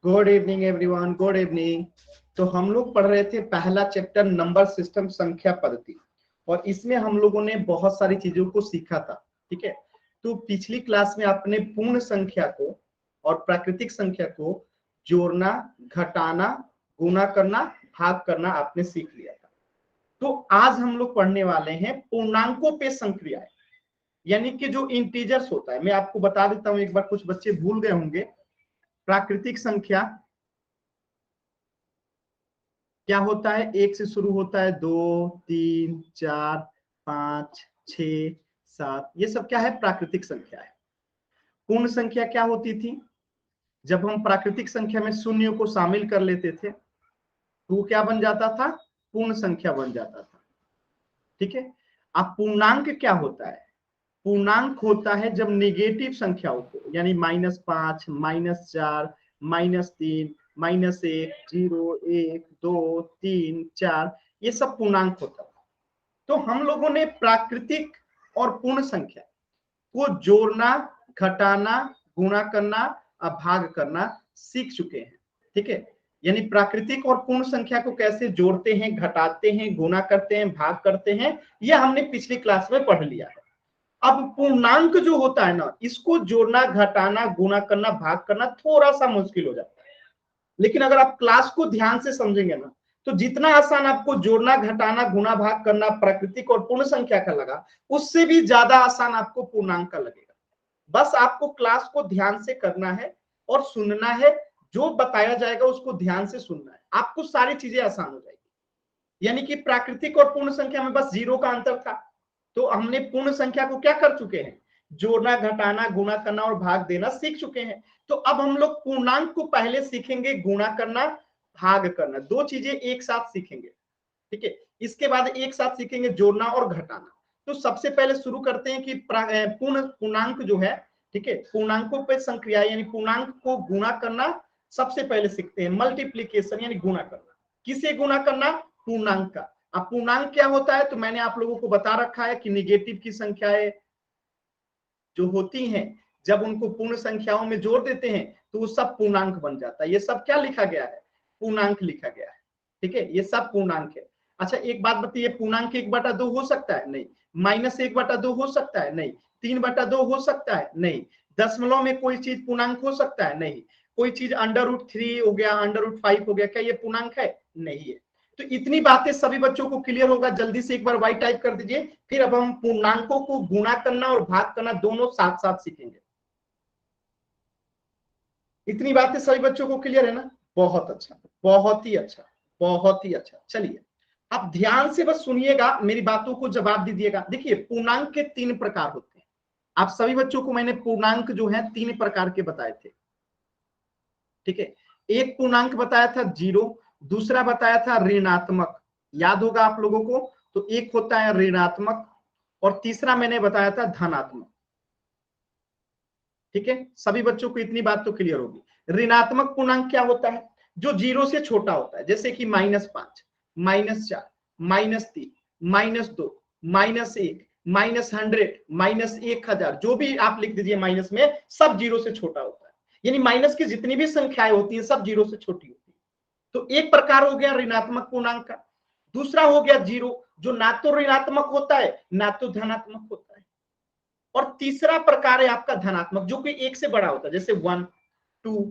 Good evening everyone, good evening. तो हम लोग पढ़ रहे थे पहला चैप्टर नंबर सिस्टम, संख्या पद्धति, और इसमें हम लोगों ने बहुत सारी चीजों को सीखा था। ठीक है, तो पिछली क्लास में आपने पूर्ण संख्या को और प्राकृतिक संख्या को जोड़ना, घटाना, गुना करना, भाग करना आपने सीख लिया था। तो आज हम लोग पढ़ने वाले हैं पूर्णांकों पे संक्रियाएं, यानी कि जो इंटीजर्स होता है। मैं आपको बता देता हूं, एक बार कुछ बच्चे भूल गए होंगे। प्राकृतिक संख्या क्या होता है? एक से शुरू होता है, 2, 3, 4, 5, 6, 7, ये सब क्या है? प्राकृतिक संख्या है। पूर्ण संख्या क्या होती थी? जब हम प्राकृतिक संख्या में शून्य को शामिल कर लेते थे तो वो क्या बन जाता था? पूर्ण संख्या बन जाता था। ठीक है, अब पूर्णांक क्या होता है? पूर्णांक होता है जब नेगेटिव संख्याओं को, यानी -5, -4, -3, -1, 0, 1, 2, 3, 4, ये सब पूर्णांक होता है। तो हम लोगों ने प्राकृतिक और पूर्ण संख्या को जोड़ना, घटाना, गुणा करना और भाग करना सीख चुके हैं। ठीक है, यानी प्राकृतिक और पूर्ण संख्या को कैसे जोड़ते हैं, घटाते हैं, गुणा करते हैं, भाग करते हैं, यह हमने पिछली क्लास में पढ़ लिया है। अब पूर्णांक जो होता है ना, इसको जोड़ना, घटाना, गुणा करना, भाग करना थोड़ा सा मुश्किल हो जाता है। लेकिन अगर आप क्लास को ध्यान से समझेंगे ना, तो जितना आसान आपको जोड़ना, घटाना, गुणा, भाग करना प्राकृतिक और पूर्ण संख्या का लगा, उससे भी ज्यादा आसान आपको पूर्णांक का लगेगा। बस आपको क्लास को ध्यान से करना है और सुनना है, जो बताया जाएगा उसको ध्यान से सुनना है, आपको सारी चीजें आसान हो जाएगी। यानी कि प्राकृतिक और पूर्ण संख्या में बस 0 का अंतर था, तो हमने पूर्ण संख्या को क्या कर चुके हैं? जोड़ना, घटाना, गुणा करना और भाग देना सीख चुके हैं। तो अब हम लोग पूर्णांक को पहले सीखेंगे, गुणा करना, भाग करना, दो चीजें एक साथ सीखेंगे। ठीक है, इसके बाद एक साथ सीखेंगे जोड़ना और घटाना। तो सबसे पहले शुरू करते हैं कि पूर्णांक जो है, ठीक है, पूर्णांकों पे संक्रिया यानी पूर्णांक को गुणा करना सबसे पहले सीखते हैं। मल्टीप्लीकेशन यानी गुणा करना। किसे गुणा करना? पूर्णांक का। अब पूर्णांक क्या होता है? तो मैंने आप लोगों को बता रखा है कि निगेटिव की संख्याएं जो होती हैं, जब उनको पूर्ण संख्याओं में जोड़ देते हैं तो वो सब पूर्णांक बन जाता है। ये सब क्या लिखा गया है? पूर्णांक लिखा गया है। ठीक है, ये सब पूर्णांक है। अच्छा, एक बात बताइए, पूर्णांक 1/2 हो सकता है? नहीं। -1/2 हो सकता है? नहीं। 3/2 हो सकता है? नहीं। दशमलव में कोई चीज पूर्णांक हो सकता है? नहीं। कोई चीज √3 हो गया, √5 हो गया, क्या ये पूर्णांक है? नहीं है। तो इतनी बातें सभी बच्चों को क्लियर होगा। जल्दी से एक बार वाई टाइप कर दीजिए, फिर अब हम पूर्णांकों को गुणा करना और भाग करना दोनों साथ साथ सीखेंगे। इतनी बातें सभी बच्चों को क्लियर है ना? बहुत अच्छा, बहुत ही अच्छा, बहुत ही अच्छा। चलिए, अब ध्यान से बस सुनिएगा, मेरी बातों को जवाब दीजिएगा। देखिए, पूर्णांक के 3 प्रकार होते हैं। आप सभी बच्चों को मैंने पूर्णांक जो है 3 प्रकार के बताए थे। ठीक है, एक पूर्णांक बताया था 0, दूसरा बताया था ऋणात्मक, याद होगा आप लोगों को। तो एक होता है ऋणात्मक और तीसरा मैंने बताया था धनात्मक। ठीक है, सभी बच्चों को इतनी बात तो क्लियर होगी। ऋणात्मक पूर्णांक क्या होता है? जो 0 से छोटा होता है, जैसे कि -5, -4, -3, -2, -1, -100, -1000, जो भी आप लिख दीजिए माइनस में, सब 0 से छोटा होता है। यानी माइनस की जितनी भी संख्याएं होती हैं सब 0 से छोटी होती है। तो एक प्रकार हो गया ऋणात्मक पूर्णांक का। दूसरा हो गया 0, जो ना तो ऋणात्मक होता है ना तो धनात्मक होता है। और तीसरा प्रकार है आपका धनात्मक, जो कि 1 से बड़ा होता है, जैसे 1, 2,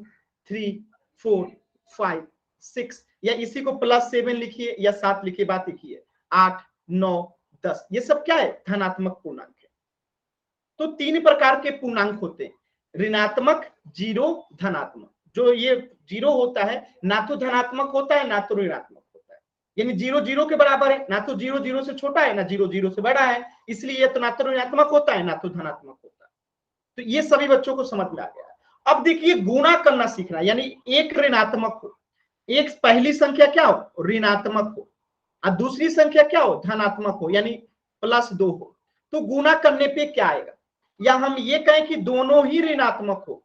3, 4, 5, 6, या इसी को +7 लिखिए या 7 लिखिए, बात एक ही है। 8, 9, 10, ये सब क्या है? धनात्मक पूर्णांक है। तो 3 प्रकार के पूर्णांक होते हैं, ऋणात्मक, 0, धनात्मक। जो ये 0 होता है ना तो धनात्मक होता है ना तो ऋणात्मक होता है, यानी 0 0 के बराबर है, ना तो 0 0 से छोटा है ना 0 0 से बड़ा है, इसलिए ये तो ना तो ऋणात्मक होता है ना तो धनात्मक होता है। तो ये सभी बच्चों को समझ में आ गया। अब देखिए, गुणा करना सीखना, यानी एक ऋणात्मक हो, एक पहली संख्या क्या हो? ऋणात्मक हो, और दूसरी संख्या क्या हो? धनात्मक हो, यानी +2 हो। तो गुणा करने पे क्या आएगा? या हम ये कहें कि दोनों ही ऋणात्मक हो,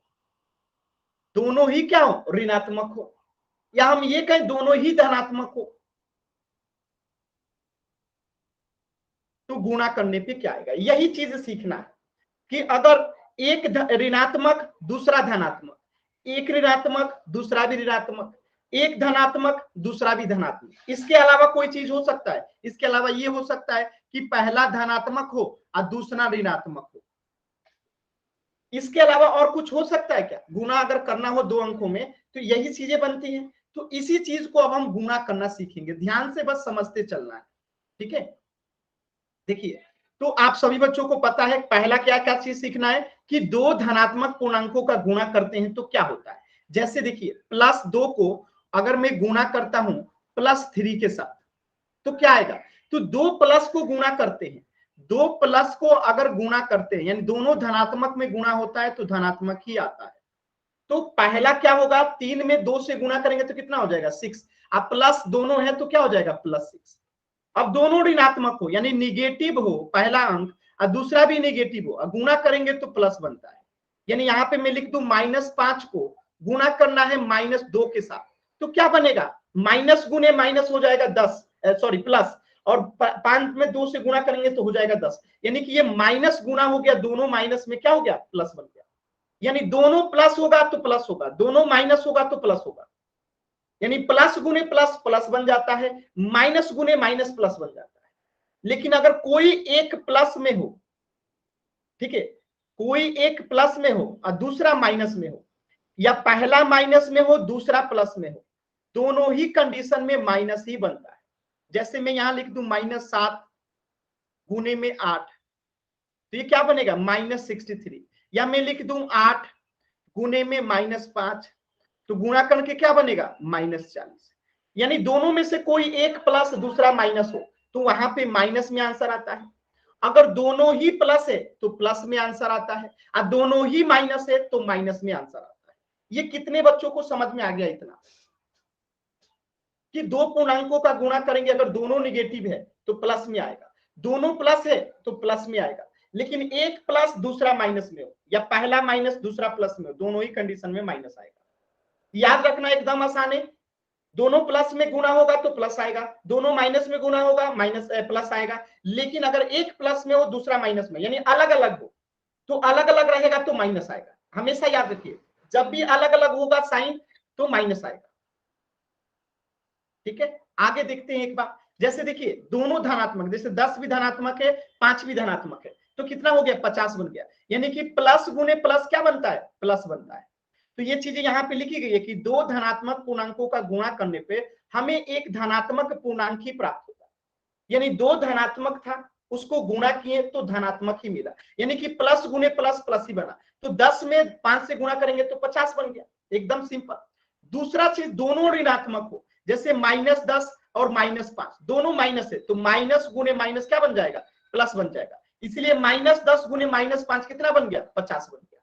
दोनों ही क्या हो? ऋणात्मक हो, या हम ये कहें दोनों ही धनात्मक हो। तो गुणा करने पे क्या आएगा? यही चीज सीखना है कि अगर एक ऋणात्मक दूसरा धनात्मक, एक ऋणात्मक दूसरा भी ऋणात्मक, एक धनात्मक दूसरा भी धनात्मक। इसके अलावा कोई चीज हो सकता है? इसके अलावा ये हो सकता है कि पहला धनात्मक हो और दूसरा ऋणात्मक हो। इसके अलावा और कुछ हो सकता है क्या? गुणा अगर करना हो दो अंकों में तो यही चीजें बनती हैं। तो इसी चीज को अब हम गुणा करना सीखेंगे, ध्यान से बस समझते चलना है, ठीक है। देखिए, तो आप सभी बच्चों को पता है पहला क्या क्या चीज सीखना है कि दो धनात्मक पूर्णांकों का गुणा करते हैं तो क्या होता है। जैसे देखिए, +2 को अगर मैं गुणा करता हूं +3 के साथ तो क्या आएगा? तो दो प्लस को गुणा करते हैं, दो प्लस को अगर गुणा करते हैं यानी दोनों धनात्मक में गुणा होता है तो धनात्मक ही आता है। तो पहला क्या होगा? 3 में 2 से गुणा करेंगे तो कितना हो जाएगा? 6। अब प्लस दोनों है तो क्या हो जाएगा? +6। अब दोनों ऋणात्मक हो यानी निगेटिव हो पहला अंक और दूसरा भी निगेटिव हो और गुणा करेंगे तो प्लस बनता है। यानी यहाँ पे मैं लिख दूं -5 को गुणा करना है -2 के साथ तो क्या बनेगा? माइनस गुने माइनस हो जाएगा 10, सॉरी प्लस, और 5 में 2 से गुणा करेंगे तो हो जाएगा 10। यानी कि ये माइनस गुणा हो गया, दोनों माइनस में क्या हो गया? प्लस बन गया। यानी दोनों प्लस होगा तो प्लस होगा, दोनों माइनस होगा तो प्लस होगा। यानी प्लस गुने प्लस प्लस बन जाता है, माइनस गुने माइनस प्लस बन जाता है। लेकिन अगर कोई एक प्लस में हो, ठीक है, कोई एक प्लस में हो और दूसरा माइनस में हो, या पहला माइनस में हो दूसरा प्लस में हो, दोनों ही कंडीशन में माइनस ही बनता है। जैसे मैं यहां लिख दूं -7 गुने में 8 तो ये क्या बनेगा? -63। या मैं लिख दूं 8 गुने में -5 तो गुणा करके क्या बनेगा? -40। यानी दोनों में से कोई एक प्लस दूसरा माइनस हो तो वहां पे माइनस में आंसर आता है। अगर दोनों ही प्लस है तो प्लस में आंसर आता है और दोनों ही माइनस है तो माइनस में आंसर आता है। ये कितने बच्चों को समझ में आ गया इतना कि दो पूर्णांकों का गुणा करेंगे, अगर दोनों निगेटिव है तो प्लस में आएगा, दोनों प्लस है तो प्लस में आएगा, लेकिन एक प्लस दूसरा माइनस में हो या पहला माइनस दूसरा प्लस में हो, दोनों ही कंडीशन में माइनस आएगा। याद रखना एकदम आसान है, दोनों प्लस में गुणा होगा तो प्लस आएगा, दोनों माइनस में गुणा होगा माइनस प्लस आएगा। लेकिन अगर एक प्लस में हो दूसरा माइनस में यानी अलग अलग हो तो अलग अलग रहेगा तो माइनस आएगा। हमेशा याद रखिए, जब भी अलग अलग होगा साइन तो माइनस आएगा, ठीक है। आगे देखते हैं एक बार, जैसे देखिए दोनों धनात्मक, जैसे 10 भी धनात्मक है 5 भी धनात्मक है तो कितना हो गया? 50 बन गया। यानी कि प्लस गुने प्लस क्या बनता है? प्लस बनता है। तो ये चीजें यहाँ पे लिखी गई है कि दो धनात्मक पूर्णांकों का गुणा करने पे हमें एक धनात्मक पूर्णांक ही प्राप्त होगा। यानी दो धनात्मक था उसको गुणा किए तो धनात्मक ही मिला, यानी कि प्लस गुने प्लस प्लस ही बना। तो 10 में 5 से गुणा करेंगे तो 50 बन गया, एकदम सिंपल। दूसरा चीज, दोनों ऋणात्मक हो, जैसे -10 और -5 दोनों माइनस है तो माइनस गुने माइनस क्या बन जाएगा? प्लस बन जाएगा। इसलिए -10 गुने -5 कितना बन गया? 50 बन गया।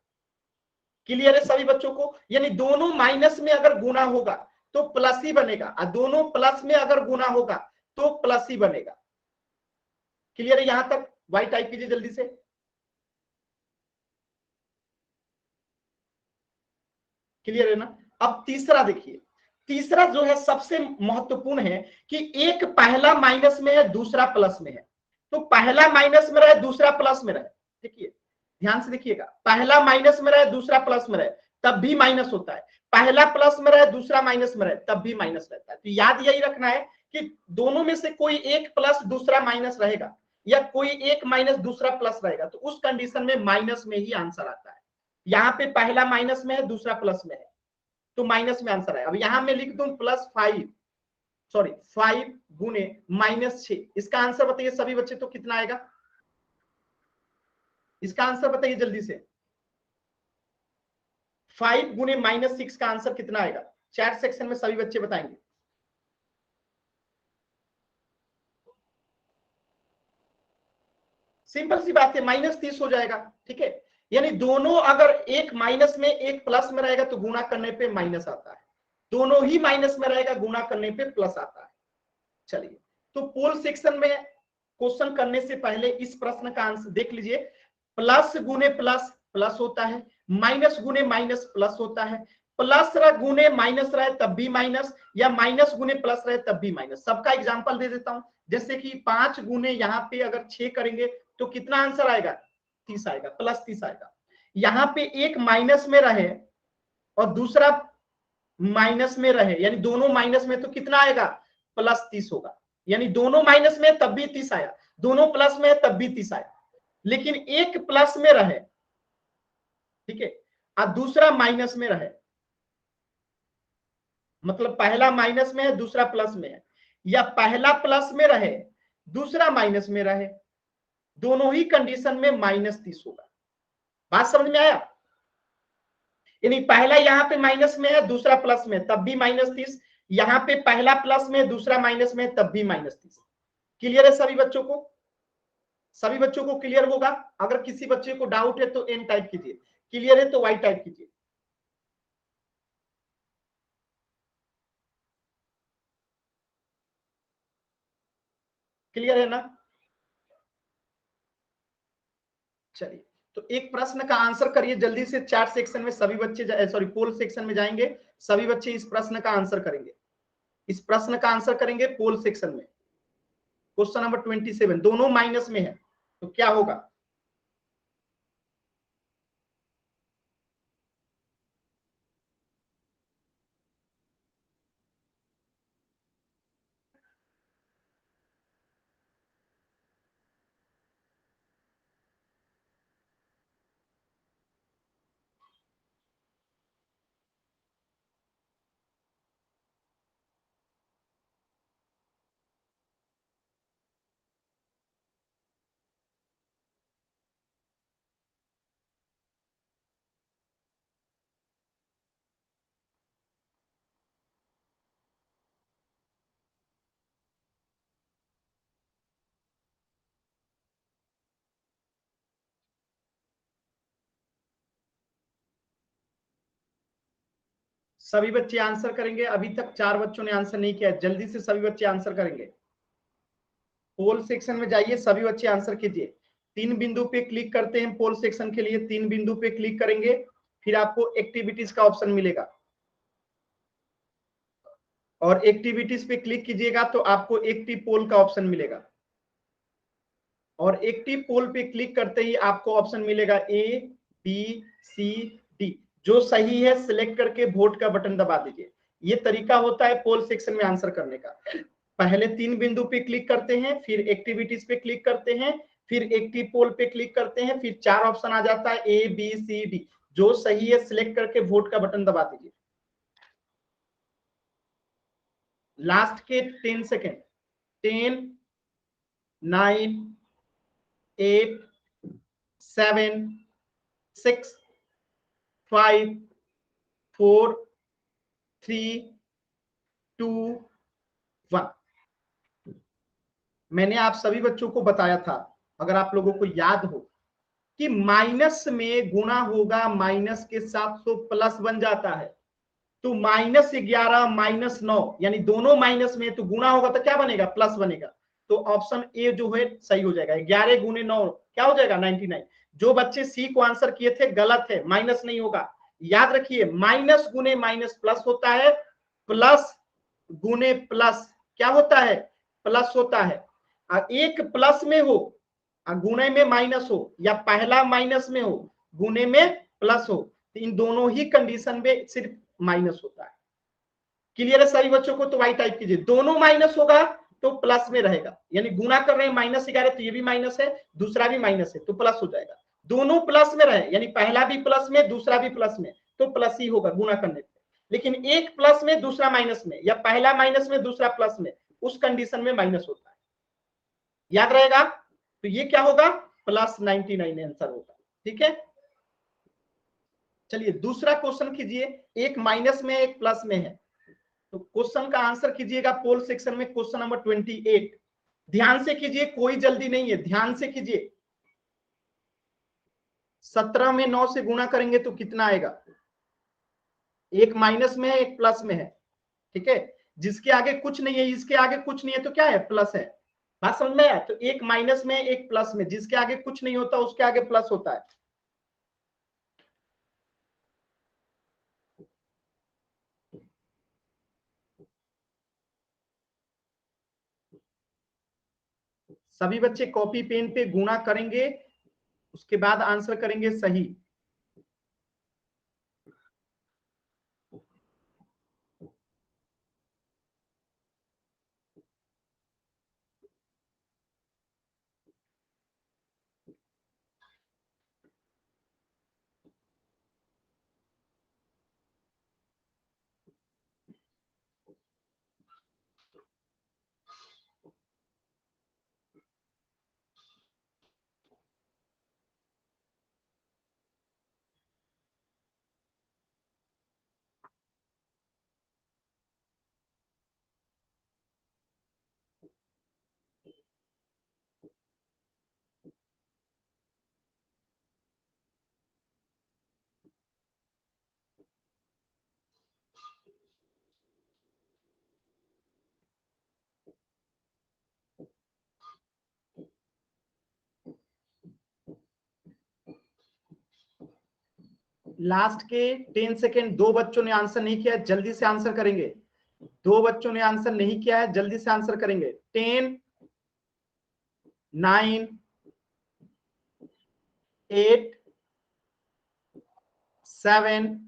क्लियर है सभी बच्चों को? यानी दोनों माइनस में अगर गुना होगा तो प्लस ही बनेगा और दोनों प्लस में अगर गुना होगा तो प्लस ही बनेगा। क्लियर है? यहां तक वाई टाइप कीजिए जल्दी से। क्लियर है ना? अब तीसरा देखिए, तीसरा जो है सबसे महत्वपूर्ण है कि एक पहला माइनस में है दूसरा प्लस में है, तो पहला माइनस में रहे दूसरा प्लस में रहे। देखिए ध्यान से देखिएगा, पहला माइनस में रहे दूसरा प्लस में रहे तब भी माइनस होता है, पहला प्लस में रहे दूसरा माइनस में रहे तब भी माइनस रहता है। तो याद यही रखना है कि दोनों में से कोई एक प्लस दूसरा माइनस रहेगा या कोई एक माइनस दूसरा प्लस रहेगा तो उस कंडीशन में माइनस में ही आंसर आता है। यहाँ पे पहला माइनस में है दूसरा प्लस में है तो माइनस में आंसर है। अब यहां मैं लिख दूं +5, सॉरी 5 गुने -6, इसका आंसर बताइए सभी बच्चे, तो कितना आएगा? इसका आंसर बताइए जल्दी से। 5 गुने -6 का आंसर कितना आएगा? चैट सेक्शन में सभी बच्चे बताएंगे। सिंपल सी बात है, -30 हो जाएगा, ठीक है। यानी दोनों अगर एक माइनस में एक प्लस में रहेगा तो गुणा करने पे माइनस आता है, दोनों ही माइनस में रहेगा गुणा करने पे प्लस आता है। चलिए, तो पोल सेक्शन में क्वेश्चन करने से पहले इस प्रश्न का आंसर देख लीजिए। प्लस गुने प्लस प्लस होता है, माइनस गुने माइनस प्लस होता है, प्लस गुने माइनस रहे तब भी माइनस, या माइनस गुने प्लस रहे तब भी माइनस। सबका एग्जांपल दे देता हूं, जैसे कि 5 गुने यहाँ पे अगर 6 करेंगे तो कितना आंसर आएगा? 30 आएगा, +30 आएगा। यहाँ पे एक माइनस में रहे और दूसरा माइनस में रहे, यानी दोनों माइनस में, तो कितना आएगा? +30 होगा। यानी दोनों माइनस में तब भी 30 आया, दोनों प्लस में है तब भी 30 आया। लेकिन एक प्लस में रहे, ठीक है, और दूसरा माइनस में रहे, मतलब पहला माइनस में है दूसरा प्लस में है, या पहला प्लस में रहे दूसरा माइनस में रहे, दोनों ही कंडीशन में -30 होगा। बात समझ में आया? यानी पहला यहां पे माइनस में है दूसरा प्लस में तब भी -30, यहां पे पहला प्लस में दूसरा माइनस में तब भी -30। क्लियर है सभी बच्चों को? सभी बच्चों को क्लियर होगा? अगर किसी बच्चे को डाउट है तो N टाइप कीजिए, क्लियर है तो Y टाइप कीजिए। क्लियर है ना? चलिए, तो एक प्रश्न का आंसर करिए जल्दी से। चैट सेक्शन में सभी बच्चे, सॉरी पोल सेक्शन में जाएंगे, सभी बच्चे इस प्रश्न का आंसर करेंगे, इस प्रश्न का आंसर करेंगे पोल सेक्शन में। क्वेश्चन नंबर 27, दोनों माइनस में है तो क्या होगा? सभी बच्चे आंसर करेंगे। अभी तक 4 बच्चों ने आंसर नहीं किया, जल्दी से सभी बच्चे आंसर करेंगे। पोल सेक्शन में जाइए, सभी बच्चे आंसर कीजिए। 3 बिंदु पे क्लिक करते हैं पोल सेक्शन के लिए, 3 बिंदु पे क्लिक करेंगे, फिर आपको एक्टिविटीज का ऑप्शन मिलेगा, और एक्टिविटीज पे क्लिक कीजिएगा तो आपको एक्टिव पोल का ऑप्शन मिलेगा, और एक्टिव पोल पे क्लिक करते ही आपको ऑप्शन मिलेगा ABCD। जो सही है सिलेक्ट करके वोट का बटन दबा दीजिए। ये तरीका होता है पोल सेक्शन में आंसर करने का। पहले 3 बिंदु पे क्लिक करते हैं, फिर एक्टिविटीज पे क्लिक करते हैं, फिर एक्टिव पोल पे क्लिक करते हैं, फिर 4 ऑप्शन आ जाता है ABCD। जो सही है सिलेक्ट करके वोट का बटन दबा दीजिए। लास्ट के 10 सेकेंड, 10, 9, 8, 7, 6, 5, 4, 3, 2, 1। मैंने आप सभी बच्चों को बताया था, अगर आप लोगों को याद हो, कि माइनस में गुणा होगा माइनस के साथ तो प्लस बन जाता है। तो -11 -9, यानी दोनों माइनस में, तो गुणा होगा तो क्या बनेगा? प्लस बनेगा। तो ऑप्शन ए जो है सही हो जाएगा। 11 गुने 9 क्या हो जाएगा? 99। जो बच्चे सी को आंसर किए थे गलत है, माइनस नहीं होगा। याद रखिए, माइनस गुने माइनस प्लस होता है, प्लस गुने प्लस क्या होता है? प्लस होता है। एक प्लस में हो गुणे में माइनस हो, या पहला माइनस में हो गुणे में प्लस हो, तो इन दोनों ही कंडीशन में सिर्फ माइनस होता है। क्लियर है सभी बच्चों को? तो वाई टाइप कीजिए। दोनों माइनस होगा तो प्लस में रहेगा, यानी गुना कर रहे हैं -11, तो ये भी माइनस है, दूसरा भी माइनस है, तो प्लस हो जाएगा। दोनों प्लस में रहे, यानी पहला भी प्लस में दूसरा भी प्लस में, तो प्लस ही होगा गुना करने पे। लेकिन एक प्लस में दूसरा माइनस में, या पहला माइनस में दूसरा प्लस में, उस कंडीशन में माइनस होता है। याद रहेगा? तो ये क्या होगा? +99 आंसर होगा। ठीक है, चलिए दूसरा क्वेश्चन कीजिए। एक माइनस में एक प्लस में है, तो क्वेश्चन का आंसर कीजिएगा पोल सेक्शन में। क्वेश्चन नंबर 28, ध्यान से कीजिए, कोई जल्दी नहीं है, ध्यान से कीजिए। 17 में 9 से गुणा करेंगे तो कितना आएगा? एक माइनस में है एक प्लस में है, ठीक है, जिसके आगे कुछ नहीं है, इसके आगे कुछ नहीं है, तो क्या है? प्लस है। बात समझ में आया? तो एक माइनस में एक प्लस में, जिसके आगे कुछ नहीं होता उसके आगे प्लस होता है। सभी बच्चे कॉपी पेन पे गुणा करेंगे, उसके बाद आंसर करेंगे सही। लास्ट के 10 सेकेंड, दो बच्चों ने आंसर नहीं किया, जल्दी से आंसर करेंगे। दो बच्चों ने आंसर नहीं किया है, जल्दी से आंसर करेंगे। 10, 9, 8, 7,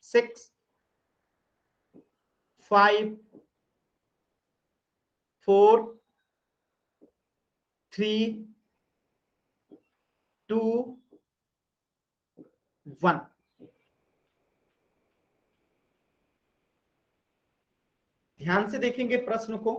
6, 5, 4, 3, 2, 1। ध्यान से देखेंगे प्रश्न को।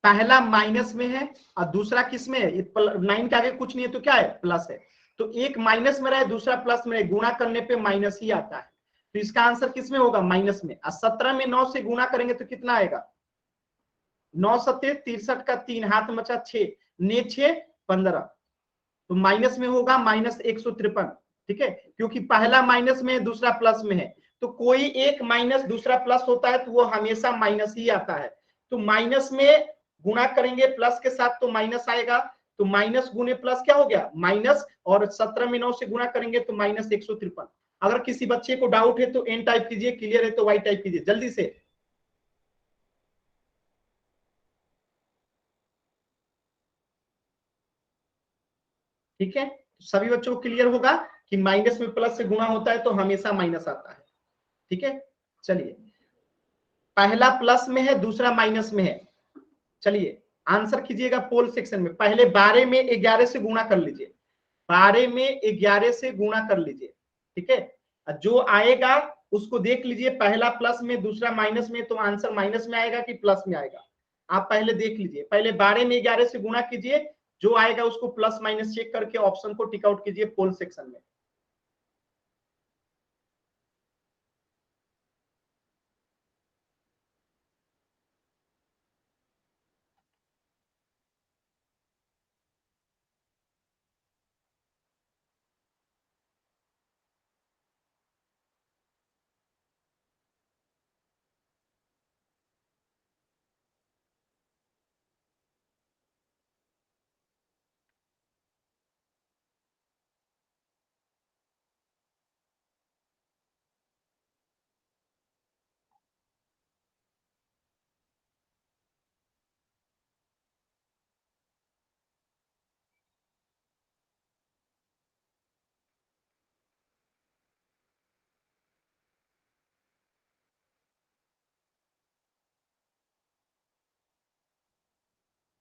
पहला माइनस में है और दूसरा किस में है? 9 के आगे कुछ नहीं है तो क्या है? प्लस है। तो एक माइनस में रहे, दूसरा प्लस में रहे, गुणा करने पे माइनस ही आता है। तो इसका आंसर किस में होगा? माइनस में। और 17 में 9 से गुणा करेंगे तो कितना आएगा? 9 सत्ते 63 का 3, हाथ में बचा 6, ने 6 15। तो माइनस में होगा -153। ठीक है, क्योंकि पहला माइनस में है, दूसरा प्लस में है। तो कोई एक माइनस दूसरा प्लस होता है तो वो हमेशा माइनस ही आता है। तो माइनस में गुणा करेंगे प्लस के साथ तो माइनस आएगा। तो माइनस गुने प्लस क्या हो गया? माइनस। और 17 में 9 से गुणा करेंगे तो -153। अगर किसी बच्चे को डाउट है तो एन टाइप कीजिए, क्लियर है तो वाई टाइप कीजिए जल्दी से। ठीक है, सभी बच्चों को क्लियर होगा कि माइनस में प्लस से गुणा होता है तो हमेशा माइनस आता है। ठीक है, चलिए, पहला प्लस में है, दूसरा माइनस में है। चलिए आंसर कीजिएगा पोल सेक्शन में। पहले 12 में 11 से गुणा कर लीजिए, 12 में 11 से गुणा कर लीजिए। ठीक है, जो आएगा उसको देख लीजिए, पहला प्लस में दूसरा माइनस में, तो आंसर माइनस में आएगा कि प्लस में आएगा? आप पहले देख लीजिए। पहले 12 में 11 से गुणा कीजिए, जो आएगा उसको प्लस माइनस चेक करके ऑप्शन को टिक आउट कीजिए पोल सेक्शन में।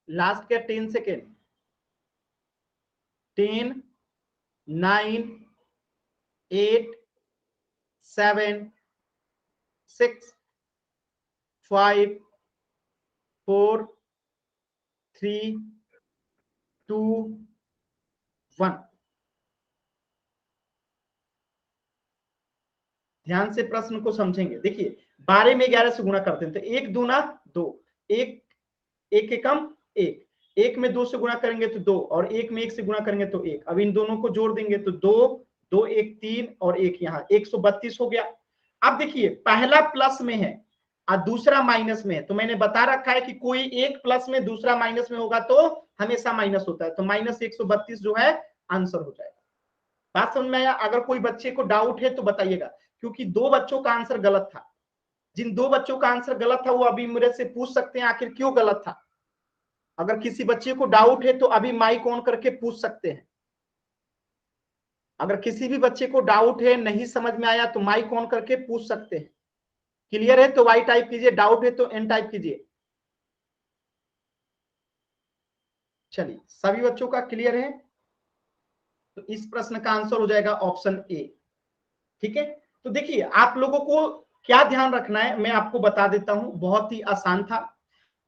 लास्ट के 10 सेकेंड। 10, 9, 8, 7, 6, 5, 4, 3, 2, 1। ध्यान से प्रश्न को समझेंगे। देखिए 12 में 11 से गुणा करते हैं तो एक दूना दो, एक एक एकम एक, एक में 2 से गुणा करेंगे तो 2, और एक में 1 से गुणा करेंगे तो 1। अब इन दोनों को जोड़ देंगे तो 2, 2 1 3 और 1 यहाँ 132 हो गया। अब देखिए पहला प्लस में है और दूसरा माइनस में है, तो मैंने बता रखा है कि कोई एक प्लस में दूसरा माइनस में होगा तो हमेशा माइनस होता है। तो -132 जो है आंसर हो जाएगा। बात समझ में आया? अगर कोई बच्चे को डाउट है तो बताइएगा, क्योंकि दो बच्चों का आंसर गलत था। जिन दो बच्चों का आंसर गलत था वो अभी मेरे से पूछ सकते हैं आखिर क्यों गलत था। अगर किसी बच्चे को डाउट है तो अभी माइक ऑन करके पूछ सकते हैं। अगर किसी भी बच्चे को डाउट है, नहीं समझ में आया, तो माइक ऑन करके पूछ सकते हैं। क्लियर है तो वाई टाइप कीजिए, डाउट है तो एन टाइप कीजिए। चलिए सभी बच्चों का क्लियर है, तो इस प्रश्न का आंसर हो जाएगा ऑप्शन ए। ठीक है, तो देखिए आप लोगों को क्या ध्यान रखना है मैं आपको बता देता हूं, बहुत ही आसान था।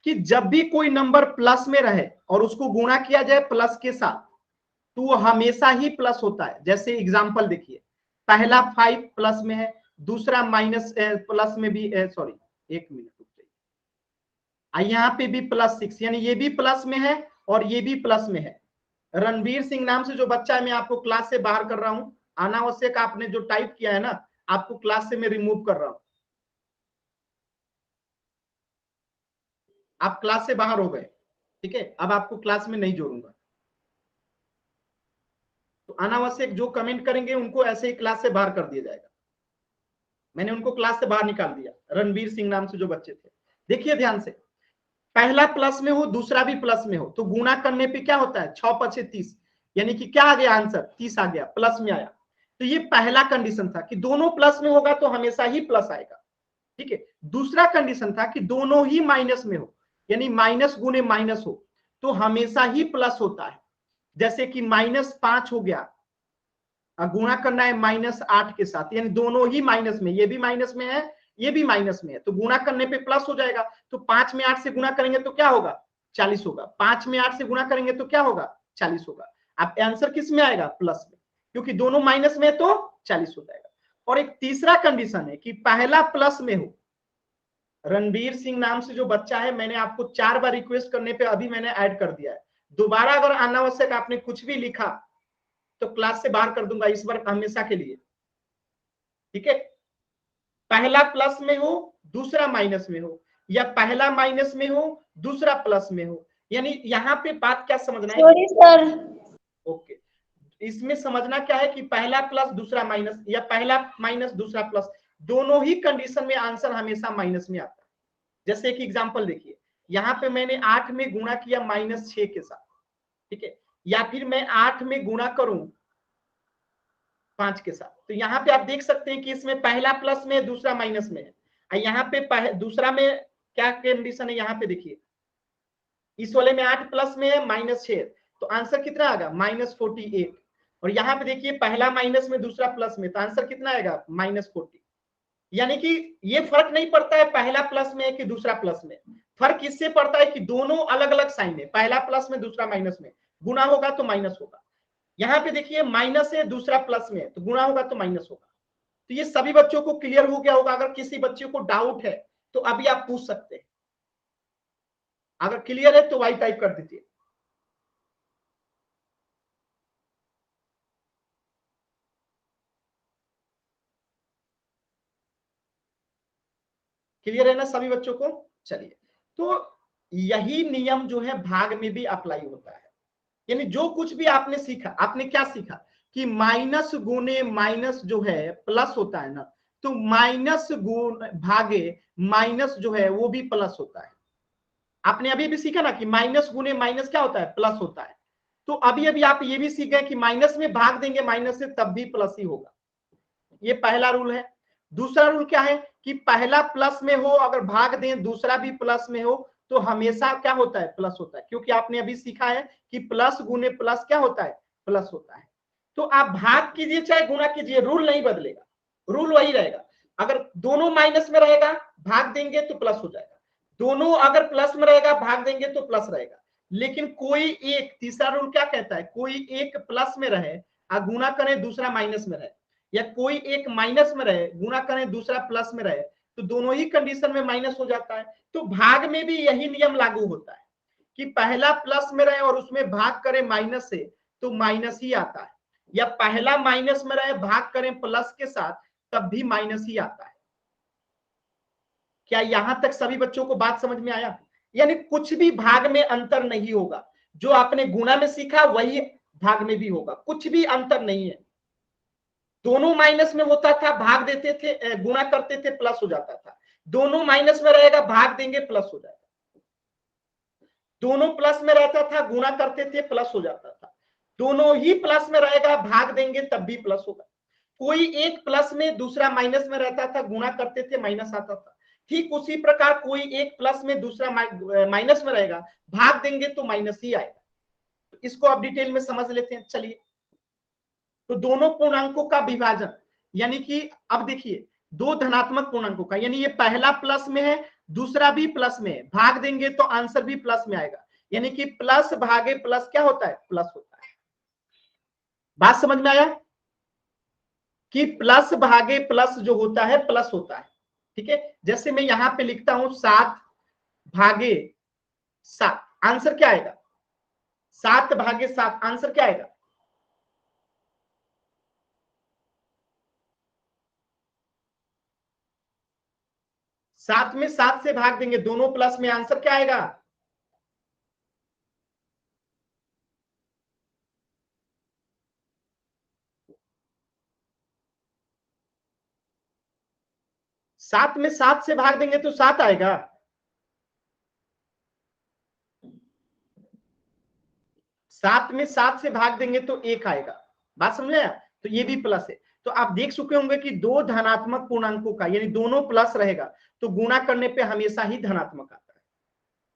कि जब भी कोई नंबर प्लस में रहे और उसको गुणा किया जाए प्लस के साथ तो वो हमेशा ही प्लस होता है। जैसे एग्जांपल देखिए, पहला 5 प्लस में है, दूसरा माइनस प्लस में भी, सॉरी 1 मिनट रुक जाइए, यहाँ पे भी +6, यानी ये भी प्लस में है और ये भी प्लस में है। रणवीर सिंह नाम से जो बच्चा है मैं आपको क्लास से बाहर कर रहा हूं। अनावश्यक आपने जो टाइप किया है ना, आपको क्लास से मैं रिमूव कर रहा हूं। आप क्लास से बाहर हो गए। ठीक है, अब आपको क्लास में नहीं जोड़ूंगा। तो अनावश्यक जो कमेंट करेंगे उनको ऐसे ही क्लास से बाहर कर दिया जाएगा। मैंने उनको क्लास से बाहर निकाल दिया, रणवीर सिंह नाम से जो बच्चे थे। देखिए ध्यान से, पहला प्लस में हो दूसरा भी प्लस में हो तो गुणा करने पे क्या होता है, 6 5 30, यानी कि क्या आ गया आंसर, 30 आ गया, प्लस में आया। तो ये पहला कंडीशन था कि दोनों प्लस में होगा तो हमेशा ही प्लस आएगा। ठीक है। दूसरा कंडीशन था कि दोनों ही माइनस में हो, यानी माइनस गुने माइनस हो तो हमेशा ही प्लस होता है। जैसे कि -5 हो गया, गुणा करना है -8 के साथ, यानी दोनों ही माइनस में, ये भी माइनस में है ये भी माइनस में है, तो गुणा करने पे प्लस हो जाएगा। तो 5 में 8 से गुणा करेंगे तो क्या होगा, 40 होगा। 5 में 8 से गुणा करेंगे तो क्या होगा, 40 होगा। अब आंसर किस में आएगा, प्लस में, क्योंकि दोनों माइनस में है तो 40 हो जाएगा। और एक तीसरा कंडीशन है कि पहला प्लस में हो। रणवीर सिंह नाम से जो बच्चा है, मैंने आपको 4 बार रिक्वेस्ट करने पे अभी मैंने ऐड कर दिया है। दोबारा अगर अनावश्यक आपने कुछ भी लिखा तो क्लास से बाहर कर दूंगा इस बार हमेशा के लिए। ठीक है। पहला प्लस में हो दूसरा माइनस में हो, या पहला माइनस में हो दूसरा प्लस में हो, यानी यहाँ पे बात क्या समझना है, सॉरी सर। ओके, इसमें समझना क्या है कि पहला प्लस दूसरा माइनस, या पहला माइनस दूसरा प्लस, दोनों ही कंडीशन में आंसर हमेशा माइनस में आता है। जैसे एक एग्जांपल देखिए, यहाँ पे मैंने 8 में गुणा किया -6 के साथ, ठीक है, या फिर मैं 8 में गुणा करूं 5 के साथ, तो यहाँ पे आप देख सकते हैं कि इसमें पहला प्लस में दूसरा माइनस में है। यहाँ पे दूसरा में क्या कंडीशन है, यहाँ पे देखिए, इस वाले में 8 प्लस में है -6, तो आंसर कितना आएगा, -48। और यहाँ पे देखिए पहला माइनस में दूसरा प्लस में, तो आंसर कितना आएगा, -40। यानी कि ये फर्क नहीं पड़ता है पहला प्लस में है कि दूसरा प्लस में, फर्क इससे पड़ता है कि दोनों अलग अलग साइन है, पहला प्लस में दूसरा माइनस में, गुना होगा तो माइनस होगा। यहाँ पे देखिए माइनस है दूसरा प्लस में, तो गुणा होगा तो माइनस होगा। तो ये सभी बच्चों को क्लियर हो गया होगा। अगर किसी बच्चे को डाउट है तो अभी आप पूछ सकते हैं, अगर क्लियर है तो वाई टाइप कर दीजिए। क्लियर है ना सभी बच्चों को। चलिए, तो यही नियम जो है भाग में भी अप्लाई होता है। यानी जो कुछ भी आपने सीखा, आपने क्या सीखा कि माइनस गुने माइनस जो है प्लस होता है ना, तो माइनस गुण भागे माइनस जो है वो भी प्लस होता है। आपने अभी भी सीखा ना कि माइनस गुने माइनस क्या होता है, प्लस होता है। तो अभी अभी आप ये भी सीख गए कि माइनस में भाग देंगे माइनस से तब भी प्लस ही होगा। ये पहला रूल है। दूसरा रूल क्या है कि पहला प्लस में हो अगर भाग दें दूसरा भी प्लस में हो तो हमेशा क्या होता है, प्लस होता है, क्योंकि आपने अभी सीखा है कि प्लस गुने प्लस क्या होता है, प्लस होता है। तो आप भाग कीजिए चाहे गुना कीजिए, रूल नहीं बदलेगा, रूल वही रहेगा। अगर दोनों माइनस में रहेगा भाग देंगे तो प्लस हो जाएगा, दोनों अगर प्लस में रहेगा भाग देंगे तो प्लस रहेगा। लेकिन कोई एक, तीसरा रूल क्या कहता है, कोई एक प्लस में रहे और गुना करें दूसरा माइनस में रहे, या कोई एक माइनस में रहे गुना करें दूसरा प्लस में रहे, तो दोनों ही कंडीशन में माइनस हो जाता है। तो भाग में भी यही नियम लागू होता है कि पहला प्लस में रहे और उसमें भाग करें माइनस से तो माइनस ही आता है, या पहला माइनस में रहे भाग करें प्लस के साथ तब भी माइनस ही आता है। क्या यहां तक सभी बच्चों को बात समझ में आया। यानी कुछ भी भाग में अंतर नहीं होगा, जो आपने गुणा में सीखा वही भाग में भी होगा, कुछ भी अंतर नहीं है। दोनों माइनस में होता था भाग देते थे, गुणा करते थे प्लस हो जाता था, दोनों माइनस में रहेगा भाग देंगे प्लस हो जाएगा, दोनों प्लस में रहता था गुणा करते थे प्लस हो जाता था, दोनों ही प्लस में रहेगा भाग देंगे तब भी प्लस होगा। कोई एक प्लस में दूसरा माइनस में रहता था, गुणा करते थे माइनस आता था। ठीक उसी प्रकार कोई एक प्लस में दूसरा माइनस में रहेगा, भाग देंगे तो माइनस ही आएगा। तो इसको आप डिटेल में समझ लेते हैं। चलिए, तो दोनों पूर्णांकों का विभाजन, यानी कि अब देखिए दो धनात्मक पूर्णांकों का, यानी ये पहला प्लस में है दूसरा भी प्लस में है, भाग देंगे तो आंसर भी प्लस में आएगा, यानी कि प्लस भागे प्लस क्या होता है, प्लस होता है। बात समझ में आया कि प्लस भागे प्लस जो होता है प्लस होता है। ठीक है, जैसे मैं यहां पे लिखता हूं 7 भागे 7, आंसर क्या आएगा, 7 भागे 7, आंसर क्या आएगा, 7 में 7 से भाग देंगे, दोनों प्लस में, आंसर क्या आएगा, 7 में 7 से भाग देंगे तो 7 आएगा। 7 में 7 से भाग देंगे तो 1 आएगा। बात समझ आया? तो ये भी प्लस है। तो आप देख चुके होंगे कि दो धनात्मक पूर्णांकों का यानी दोनों प्लस रहेगा तो गुणा करने पे हमेशा ही धनात्मक आता है।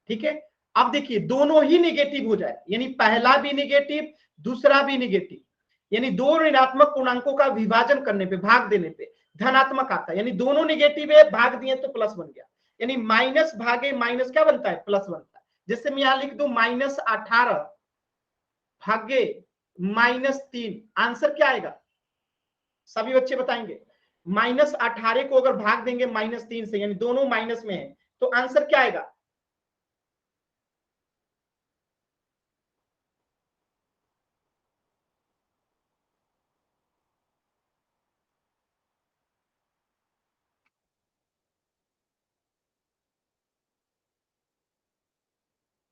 ठीक है, अब देखिए दोनों ही निगेटिव हो जाए, यानी पहला भी निगेटिव दूसरा भी निगेटिव, यानी दो ऋणात्मक पूर्णांकों का विभाजन करने पे भाग देने पे धनात्मक आता है। यानी दोनों निगेटिव है, भाग दिए तो प्लस बन गया। यानी माइनस भागे माइनस क्या बनता है? प्लस बनता है। जैसे मैं यहां लिख दूं -18 भागे -3, आंसर क्या आएगा? सभी बच्चे बताएंगे। -18 को अगर भाग देंगे -3 से, यानी दोनों माइनस में है, तो आंसर क्या आएगा?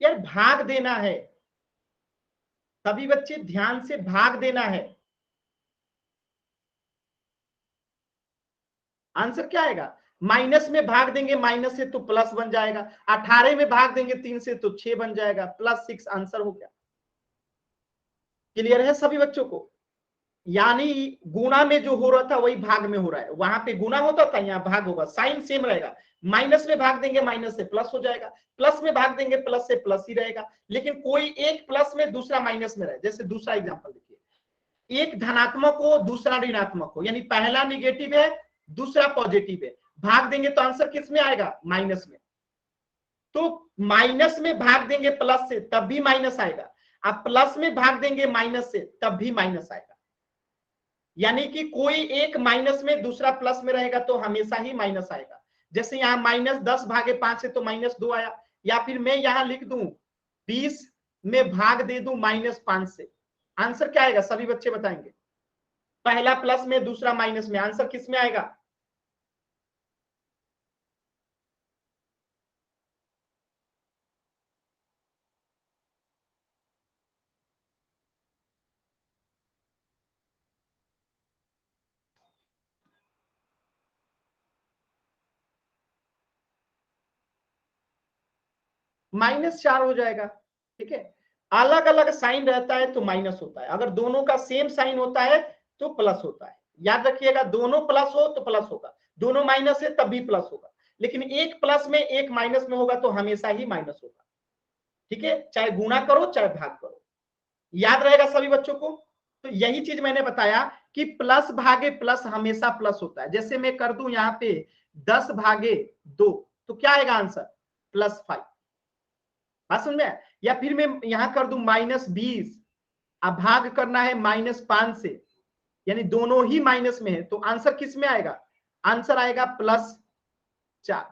यार भाग देना है, सभी बच्चे ध्यान से, भाग देना है। आंसर क्या आएगा? माइनस में भाग देंगे माइनस से तो प्लस बन जाएगा, 18 में भाग देंगे 3 से तो 6 बन जाएगा, +6 आंसर हो गया। क्लियर है सभी बच्चों को? यानी गुणा में जो हो रहा था वही भाग में हो रहा है। वहां पे गुणा होता था, यहाँ भाग होगा, साइन सेम रहेगा। माइनस में भाग देंगे माइनस से प्लस हो जाएगा, प्लस में भाग देंगे प्लस से प्लस ही रहेगा। लेकिन कोई एक प्लस में दूसरा माइनस में रहे। जैसे दूसरा एग्जांपल देखिए, एक धनात्मक हो दूसरा ऋणात्मक हो, यानी पहला निगेटिव है दूसरा पॉजिटिव है, भाग देंगे तो आंसर किस में आएगा? माइनस में। तो माइनस में भाग देंगे प्लस से तब भी माइनस आएगा, आप प्लस में भाग देंगे माइनस से तब भी माइनस आएगा। यानी कि कोई एक माइनस में दूसरा प्लस में रहेगा तो हमेशा ही माइनस आएगा। जैसे यहाँ -10 भागे 5 से तो -2 आया, या फिर मैं यहां लिख दूं 20 में भाग दे दूं -5 से, आंसर क्या आएगा? सभी बच्चे बताएंगे। पहला प्लस में दूसरा माइनस में, आंसर किस में आएगा? -4 हो जाएगा। ठीक है, अलग अलग साइन रहता है तो माइनस होता है, अगर दोनों का सेम साइन होता है तो प्लस होता है। याद रखिएगा, दोनों प्लस हो तो प्लस होगा, दोनों माइनस है तब भी प्लस होगा, लेकिन एक प्लस में एक माइनस में होगा तो हमेशा ही माइनस होगा। ठीक है, चाहे गुणा करो चाहे भाग करो। याद रहेगा सभी बच्चों को? तो यही चीज मैंने बताया कि प्लस भागे प्लस हमेशा प्लस होता है। जैसे मैं कर दूं यहाँ पे 10 भागे 2, तो क्या आएगा आंसर? +5। बात समझ में? या फिर मैं यहां कर दूं -20, अब भाग करना है -5 से, यानी दोनों ही माइनस में है तो आंसर किस में आएगा? आंसर आएगा +4।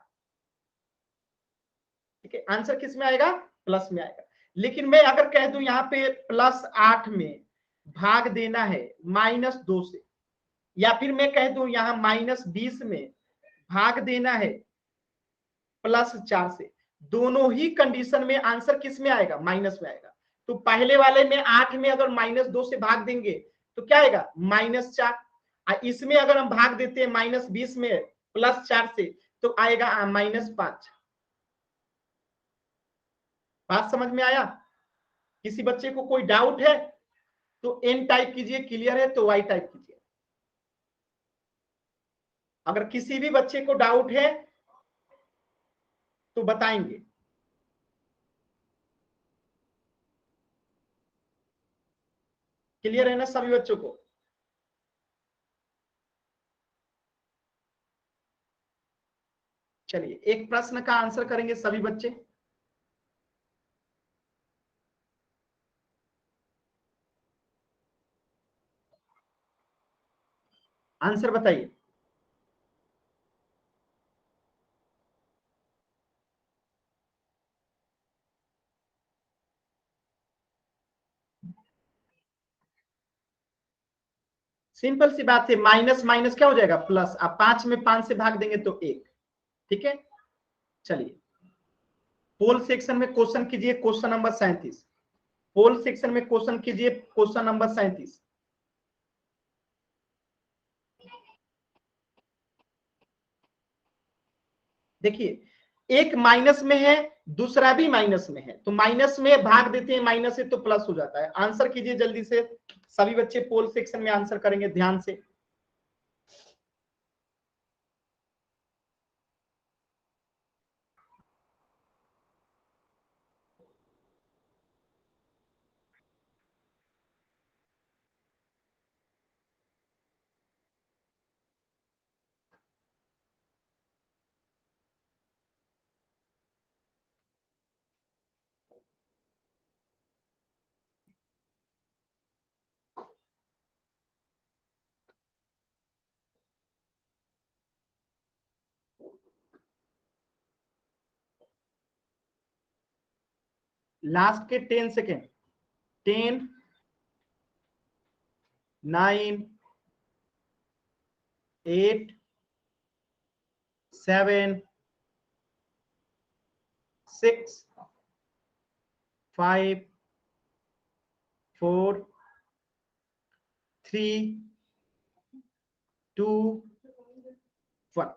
ठीक है, आंसर किस में आएगा? प्लस में आएगा। लेकिन मैं अगर कह दूं यहाँ पे +8 में भाग देना है -2 से, या फिर मैं कह दूं यहाँ -20 में भाग देना है +4 से, दोनों ही कंडीशन में आंसर किस में आएगा? माइनस में आएगा। तो पहले वाले में 8 में अगर -2 से भाग देंगे तो क्या आएगा? -4। इसमें अगर हम भाग देते हैं -20 में +4 से तो आएगा -5। बात समझ में आया? किसी बच्चे को कोई डाउट है तो एन टाइप कीजिए, क्लियर है तो वाई टाइप कीजिए। अगर किसी भी बच्चे को डाउट है तो बताएंगे। क्लियर है ना सभी बच्चों को? चलिए एक प्रश्न का आंसर करेंगे सभी बच्चे। आंसर बताइए। सिंपल सी बात है, माइनस माइनस क्या हो जाएगा? प्लस। आप 5 में 5 से भाग देंगे तो 1। ठीक है, चलिए पोल सेक्शन में क्वेश्चन कीजिए, क्वेश्चन नंबर 37। पोल सेक्शन में क्वेश्चन कीजिए, क्वेश्चन नंबर 37। देखिए एक माइनस में है, दूसरा भी माइनस में है, तो माइनस में भाग देते हैं माइनस से तो प्लस हो जाता है। आंसर कीजिए जल्दी से, सभी बच्चे पोल सेक्शन में आंसर करेंगे ध्यान से। लास्ट के 10 सेकेंड, 10, 9, 8, 7, 6, 5, 4, 3, 2, 1।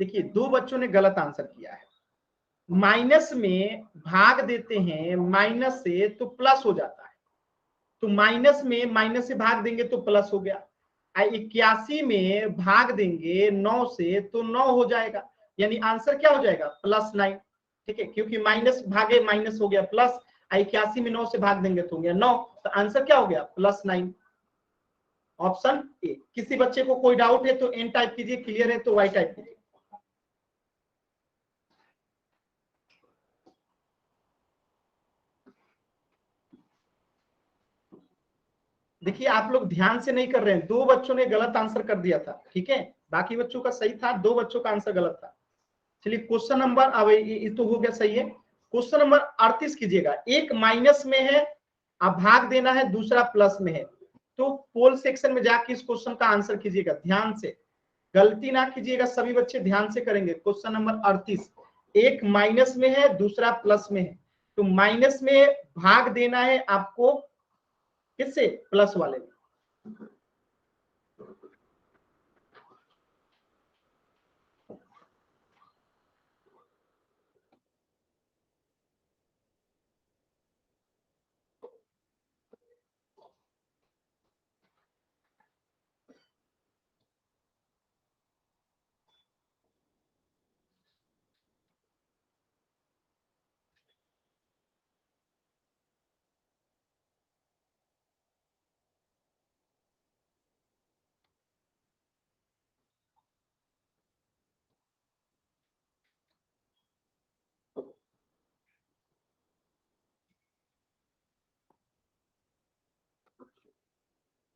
देखिए दो बच्चों ने गलत आंसर किया है। माइनस में भाग देते हैं माइनस से तो प्लस हो जाता है, तो माइनस में माइनस से भाग देंगे तो प्लस हो गया। 81 में भाग देंगे 9 से तो 9 हो जाएगा, यानी आंसर क्या हो जाएगा +9। ठीक है, क्योंकि माइनस भागे माइनस हो गया प्लस, 81 में 9 से भाग देंगे तो हो गया 9, तो आंसर क्या हो गया +9, ऑप्शन ए। किसी बच्चे को कोई डाउट है तो एन टाइप कीजिए, क्लियर है तो वाई टाइप कीजिए। देखिए आप लोग ध्यान से नहीं कर रहे हैं, दो बच्चों ने गलत आंसर कर दिया था, ठीक है, बाकी बच्चों का सही था, दो बच्चों का आंसर गलत था। चलिए क्वेश्चन नंबर, अब ये तो हो गया सही है। क्वेश्चन नंबर 38 कीजिएगा। एक माइनस में है, अब भाग देना है, दूसरा प्लस में है, तो पोल सेक्शन में जाके इस क्वेश्चन का आंसर कीजिएगा ध्यान से, गलती ना कीजिएगा, सभी बच्चे ध्यान से करेंगे। क्वेश्चन नंबर 38, एक माइनस में है, दूसरा प्लस में है, तो माइनस में भाग देना है आपको किससे, प्लस वाले में।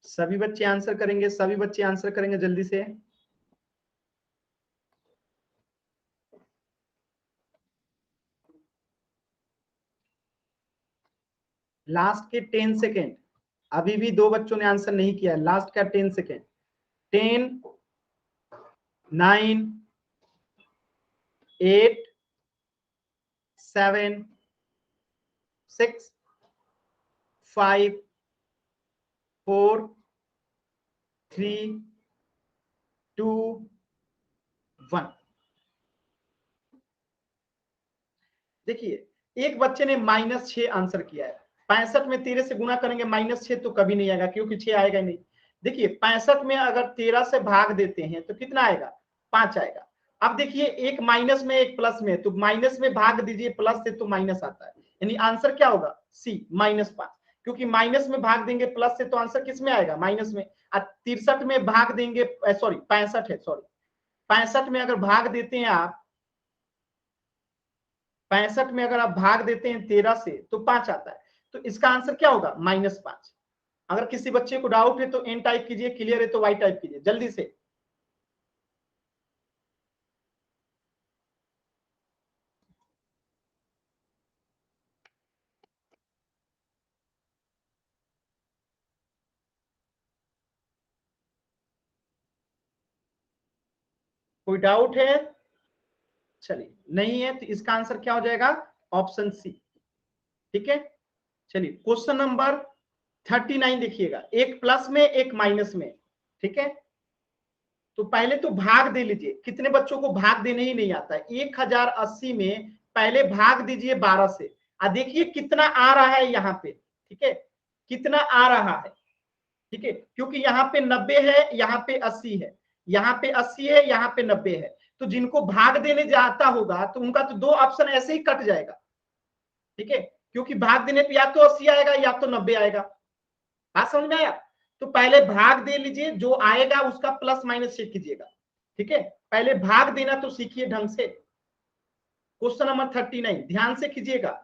सभी बच्चे आंसर करेंगे, सभी बच्चे आंसर करेंगे जल्दी से। लास्ट के 10 सेकेंड, अभी भी दो बच्चों ने आंसर नहीं किया, लास्ट का 10 सेकेंड, 10, 9, 8, 7, 6, 5, 4, 3, 2, 1। देखिए एक बच्चे ने -6 आंसर किया है। 65 में 13 से गुना करेंगे -6 तो कभी नहीं आएगा, क्योंकि 6 आएगा नहीं। देखिए 65 में अगर 13 से भाग देते हैं तो कितना आएगा, 5 आएगा। अब देखिए एक माइनस में एक प्लस में, तो माइनस में भाग दीजिए प्लस से तो माइनस आता है, यानी आंसर क्या होगा सी -5, क्योंकि माइनस में भाग देंगे प्लस से तो आंसर किस में आएगा, माइनस में। 63 में भाग देंगे, सॉरी 65 है, सॉरी 65 में अगर भाग देते हैं आप, 65 में अगर आप भाग देते हैं 13 से तो 5 आता है, तो इसका आंसर क्या होगा -5। अगर किसी बच्चे को डाउट है तो एन टाइप कीजिए, क्लियर है तो वाई टाइप कीजिए जल्दी से। कोई डाउट है, चलिए नहीं है तो इसका आंसर क्या हो जाएगा, ऑप्शन सी। ठीक है, चलिए क्वेश्चन नंबर 39 देखिएगा, एक प्लस में एक माइनस में, ठीक है, तो पहले तो भाग दे लीजिए, कितने बच्चों को भाग देने ही नहीं आता है। 1080 में पहले भाग दीजिए 12 से, देखिए कितना आ रहा है यहाँ पे, ठीक है, कितना आ रहा है, ठीक है, क्योंकि यहाँ पे 90 है, यहाँ पे 80 है, यहाँ पे 80 है, यहाँ पे 90 है। तो जिनको भाग देने जाता होगा तो उनका तो 2 ऑप्शन ऐसे ही कट जाएगा, ठीक है, क्योंकि भाग देने पे या तो 80 आएगा या तो 90 आएगा। बात समझ में आया? तो पहले भाग दे लीजिए, जो आएगा उसका प्लस माइनस चेक कीजिएगा, ठीक है। पहले भाग देना तो सीखिए ढंग से। क्वेश्चन नंबर 39 ध्यान से कीजिएगा।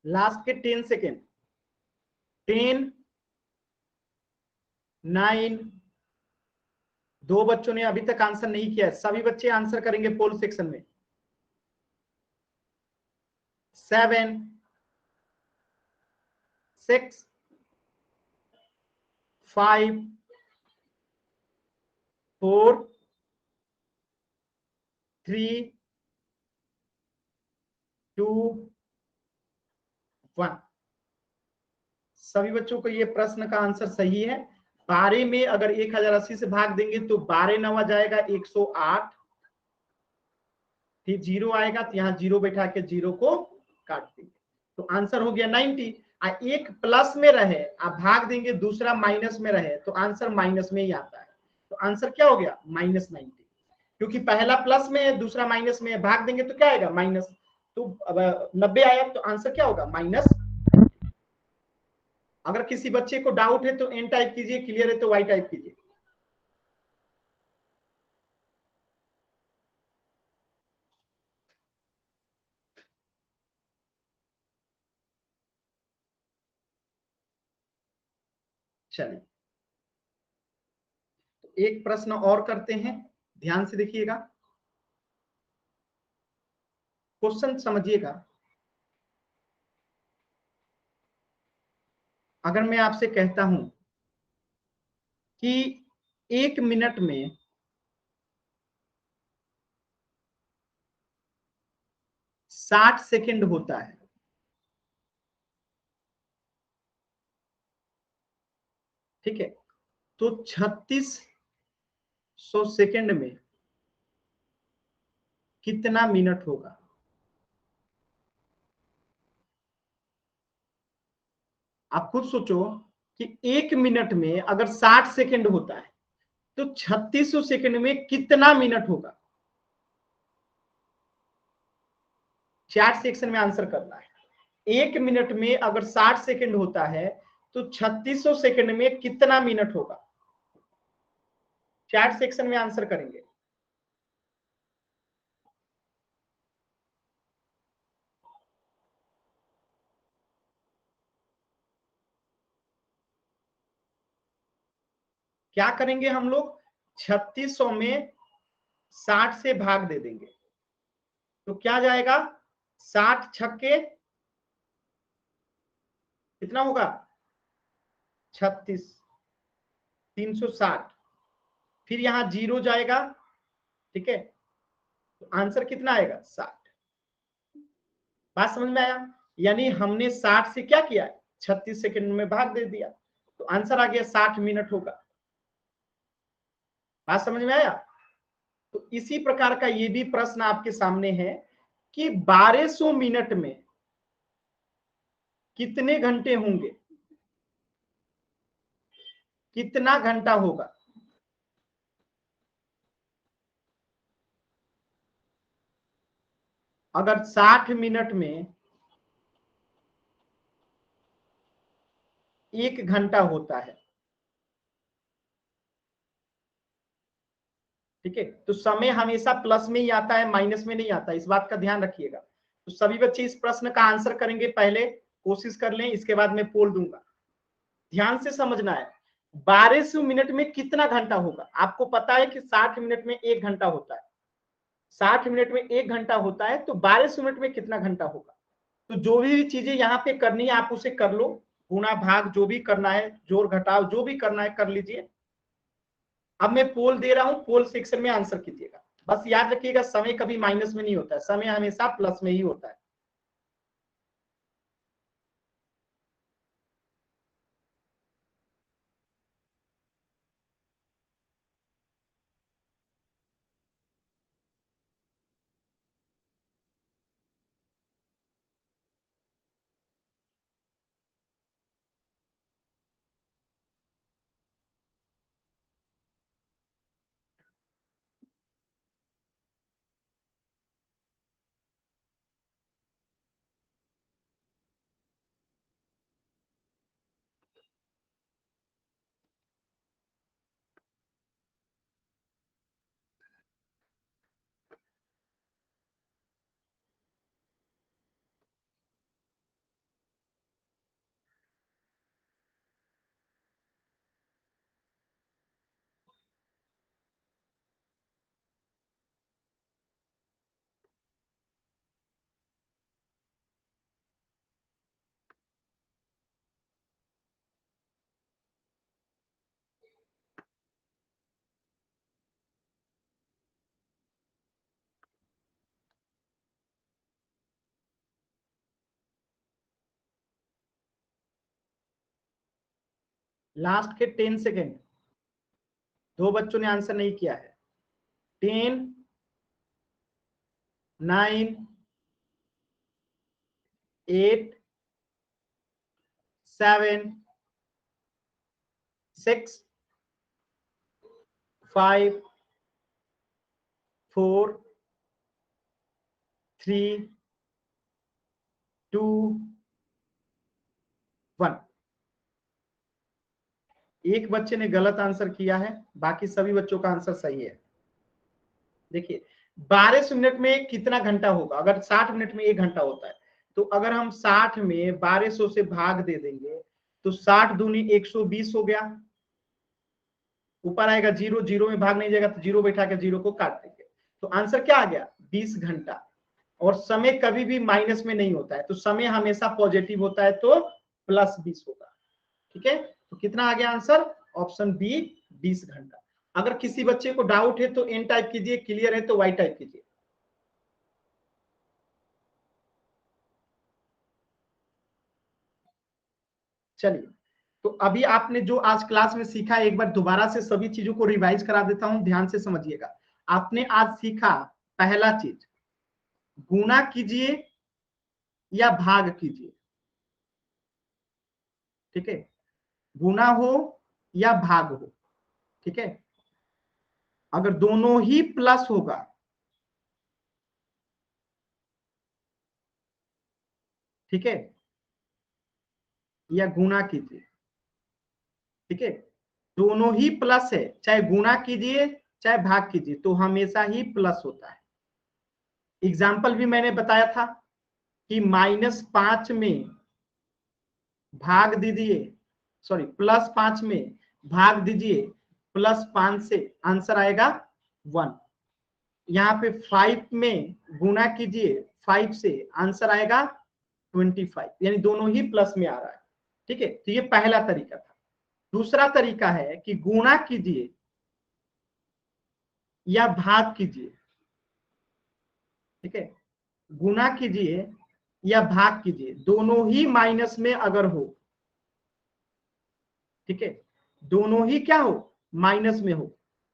लास्ट के 10 सेकेंड, 10, 9, 2 बच्चों ने अभी तक आंसर नहीं किया है, सभी बच्चे आंसर करेंगे पोल सेक्शन में। 7, 6, 5, 4, 3, 2, 1। सभी बच्चों को ये प्रश्न का आंसर सही है। 12 में अगर 1080 से भाग देंगे तो 12 नवा जाएगा 108, फिर 0 आएगा तो यहाँ 0 बैठा के 0 को काट देंगे, तो आंसर हो गया 90। एक प्लस में रहे आप भाग देंगे, दूसरा माइनस में रहे तो आंसर माइनस में ही आता है। तो आंसर क्या हो गया -90, क्योंकि पहला प्लस में है दूसरा माइनस में है, भाग देंगे तो क्या आएगा माइनस। तो अब 90 आया तो आंसर क्या होगा -90। अगर किसी बच्चे को डाउट है तो एन टाइप कीजिए, क्लियर है तो वाई टाइप कीजिए। चलिए एक प्रश्न और करते हैं, ध्यान से देखिएगा, क्वेश्चन समझिएगा। अगर मैं आपसे कहता हूं कि 1 मिनट में 60 सेकंड होता है, ठीक है, तो 3600 सेकंड में कितना मिनट होगा? आप खुद सोचो कि 1 मिनट में अगर 60 सेकंड होता है तो 3600 सेकंड में कितना मिनट होगा? चैट सेक्शन में आंसर करना है। 1 मिनट में अगर 60 सेकंड होता है तो 3600 सेकंड में कितना मिनट होगा? चैट सेक्शन में आंसर करेंगे। क्या करेंगे हम लोग? 3600 में 60 से भाग दे देंगे तो क्या जाएगा? 60 छक्के कितना होगा? 36, 360, फिर यहां 0 जाएगा, ठीक है, तो आंसर कितना आएगा? 60। बात समझ में आया? यानी हमने 60 से क्या किया, 36 सेकंड में भाग दे दिया, तो आंसर आ गया 60 मिनट होगा। बात समझ में आया? तो इसी प्रकार का ये भी प्रश्न आपके सामने है कि 1200 मिनट में कितने घंटे होंगे, कितना घंटा होगा? अगर 60 मिनट में 1 घंटा होता है, ठीक है, तो समय हमेशा प्लस में ही आता है, माइनस में नहीं आता, इस बात का ध्यान रखिएगा। तो सभी बच्चे इस प्रश्न का आंसर करेंगे, पहले कोशिश कर लें, इसके बाद मैं पोल दूंगा। ध्यान से समझना है, 1200 मिनट में कितना घंटा होगा। आपको पता है कि 60 मिनट में 1 घंटा होता है, 60 मिनट में 1 घंटा होता है, तो 1200 मिनट में कितना घंटा होगा। तो जो भी चीजें यहाँ पे करनी है आप उसे कर लो, गुना भाग जो भी करना है, जोड़ घटाव जो भी करना है कर लीजिए। अब मैं पोल दे रहा हूं, पोल सेक्शन में आंसर कीजिएगा। बस याद रखिएगा, समय कभी माइनस में नहीं होता है, समय हमेशा प्लस में ही होता है। लास्ट के 10 सेकेंड, 2 बच्चों ने आंसर नहीं किया है। 10, 9, 8, 7, 6, 5, 4, 3, 2, 1। एक बच्चे ने गलत आंसर किया है, बाकी सभी बच्चों का आंसर सही है। देखिए 1200 मिनट में कितना घंटा होगा, अगर 60 मिनट में 1 घंटा होता है, तो अगर हम 60 में 1200 से भाग दे देंगे तो 60 दूनी 120 हो गया। ऊपर आएगा जीरो, जीरो में भाग नहीं जाएगा तो जीरो बैठा के जीरो को काट देंगे, तो आंसर क्या आ गया 20 घंटा। और समय कभी भी माइनस में नहीं होता है, तो समय हमेशा पॉजिटिव होता है, तो +20 होगा। ठीक है, तो कितना आ गया आंसर, ऑप्शन बी 20 घंटा। अगर किसी बच्चे को डाउट है तो एन टाइप कीजिए, क्लियर है तो वाई टाइप कीजिए। चलिए, तो अभी आपने जो आज क्लास में सीखा, एक बार दोबारा से सभी चीजों को रिवाइज करा देता हूं, ध्यान से समझिएगा। आपने आज सीखा पहला चीज, गुणा कीजिए या भाग कीजिए। ठीक है, गुणा हो या भाग हो। ठीक है, अगर दोनों ही प्लस होगा, ठीक है, या गुणा कीजिए। ठीक है, दोनों ही प्लस है, चाहे गुणा कीजिए चाहे भाग कीजिए, तो हमेशा ही प्लस होता है। एग्जाम्पल भी मैंने बताया था कि -5 में भाग दीजिए, सॉरी +5 में भाग दीजिए +5 से, आंसर आएगा 1। यहाँ पे 5 में गुणा कीजिए 5 से, आंसर आएगा 25, यानी दोनों ही प्लस में आ रहा है। ठीक है, तो ये पहला तरीका था। दूसरा तरीका है कि गुणा कीजिए या भाग कीजिए। ठीक है, गुणा कीजिए या भाग कीजिए, दोनों ही माइनस में अगर हो, ठीक है, दोनों ही क्या हो, माइनस में हो,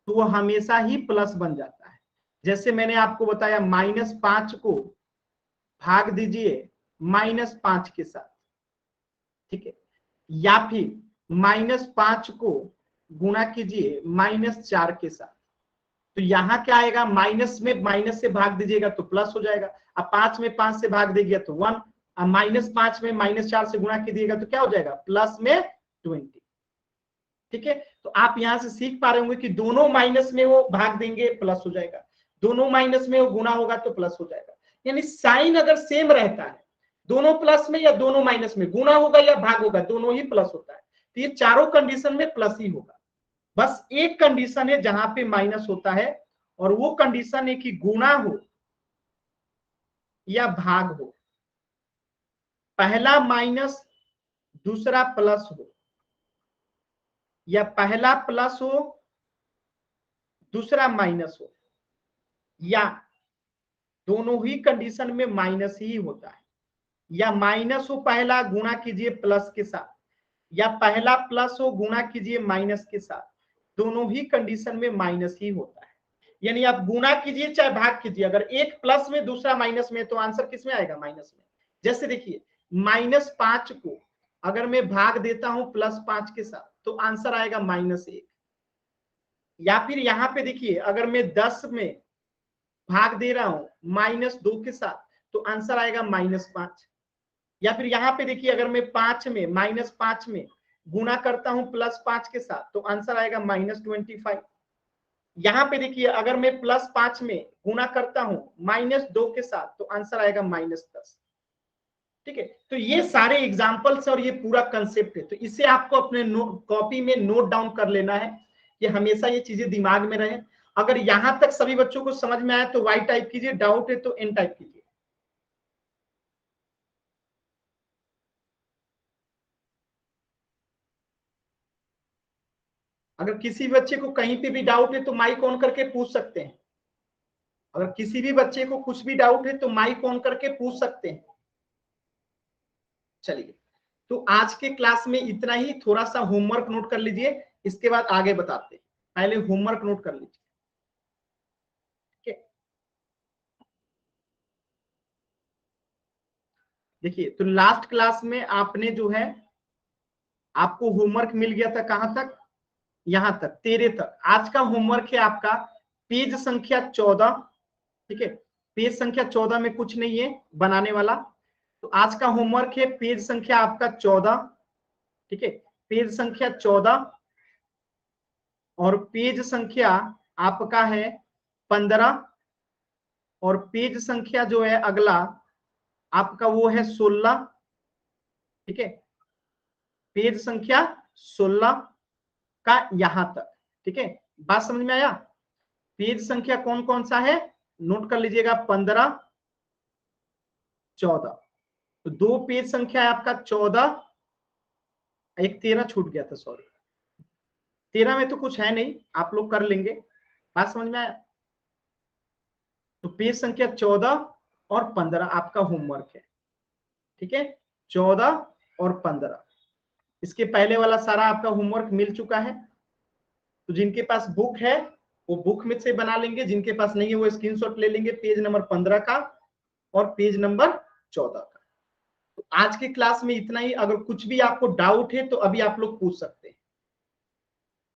तो वो हमेशा ही प्लस बन जाता है। जैसे मैंने आपको बताया, -5 को भाग दीजिए -5 के साथ। ठीक है, या फिर -5 को गुणा कीजिए -4 के साथ। तो यहाँ क्या आएगा, माइनस में माइनस से भाग दीजिएगा तो प्लस हो जाएगा। अब 5 में 5 से भाग देगा तो 1। अब -5 में -4 से गुणा कीजिएगा तो क्या हो जाएगा, प्लस में 20। ठीक है, तो आप यहां से सीख पा रहे होंगे कि दोनों माइनस में वो भाग देंगे प्लस हो जाएगा, दोनों माइनस में वो गुणा होगा तो प्लस हो जाएगा। यानी साइन अगर सेम रहता है, दोनों प्लस में या दोनों माइनस में, गुणा होगा या भाग होगा, दोनों ही प्लस होता है। तो ये चारों कंडीशन में प्लस ही होगा। बस एक कंडीशन है जहां पे माइनस होता है, और वो कंडीशन है कि गुणा हो या भाग हो, पहला माइनस दूसरा प्लस हो, या पहला प्लस हो दूसरा माइनस हो, या दोनों ही कंडीशन में माइनस ही होता है, या माइनस हो पहला गुणा कीजिए प्लस के साथ, या पहला प्लस हो गुणा कीजिए माइनस के साथ, दोनों ही कंडीशन में माइनस ही होता है। यानी आप गुणा कीजिए चाहे भाग कीजिए, अगर एक प्लस में दूसरा माइनस में तो आंसर किस में आएगा, माइनस में। जैसे देखिए -5 को अगर मैं भाग देता हूं +5 के साथ तो आंसर आएगा -1। या फिर यहां पे देखिए अगर मैं 10 में भाग दे रहा हूं -2 के साथ तो आंसर आएगा -5। या फिर यहाँ पे देखिए अगर मैं 5 में -5 में गुणा करता हूं +5 के साथ तो आंसर आएगा -25। यहाँ पे देखिए अगर मैं +5 में गुणा करता हूं -2 के साथ तो आंसर आएगा -10। ठीक है, तो ये सारे एग्जांपल्स और ये पूरा कंसेप्ट है, तो इसे आपको अपने कॉपी में नोट डाउन कर लेना है कि हमेशा ये चीजें दिमाग में रहे। अगर यहां तक सभी बच्चों को समझ में आया तो वाई टाइप कीजिए, डाउट है तो एन टाइप कीजिए। अगर किसी बच्चे को कहीं पे भी डाउट है तो माइक ऑन करके पूछ सकते हैं। अगर किसी भी बच्चे को कुछ भी डाउट है तो माइक ऑन करके पूछ सकते हैं। चलिए, तो आज के क्लास में इतना ही। थोड़ा सा होमवर्क नोट कर लीजिए, इसके बाद आगे बताते हैं। पहले होमवर्क नोट कर लीजिए। ठीक है, देखिए तो लास्ट क्लास में आपने जो है आपको होमवर्क मिल गया था कहां तक, यहां तक 13 तक। आज का होमवर्क है आपका पेज संख्या 14। ठीक है, पेज संख्या 14 में कुछ नहीं है बनाने वाला, तो आज का होमवर्क है पेज संख्या आपका 14। ठीक है, पेज संख्या 14 और पेज संख्या आपका है 15, और पेज संख्या जो है अगला आपका वो है 16। ठीक है, पेज संख्या 16 का यहां तक। ठीक है, बात समझ में आया। पेज संख्या कौन कौन सा है नोट कर लीजिएगा, 15 14। तो दो पेज संख्या है आपका 14, एक 13 छूट गया था, सॉरी। 13 में तो कुछ है नहीं, आप लोग कर लेंगे। बात समझ में आया। तो पेज संख्या 14 और 15 आपका होमवर्क है। ठीक है, 14 और 15। इसके पहले वाला सारा आपका होमवर्क मिल चुका है। तो जिनके पास बुक है वो बुक में से बना लेंगे, जिनके पास नहीं है वो स्क्रीनशॉट ले लेंगे पेज नंबर 15 का और पेज नंबर 14 का। तो आज के क्लास में इतना ही। अगर कुछ भी आपको डाउट है तो अभी आप लोग पूछ सकते हैं।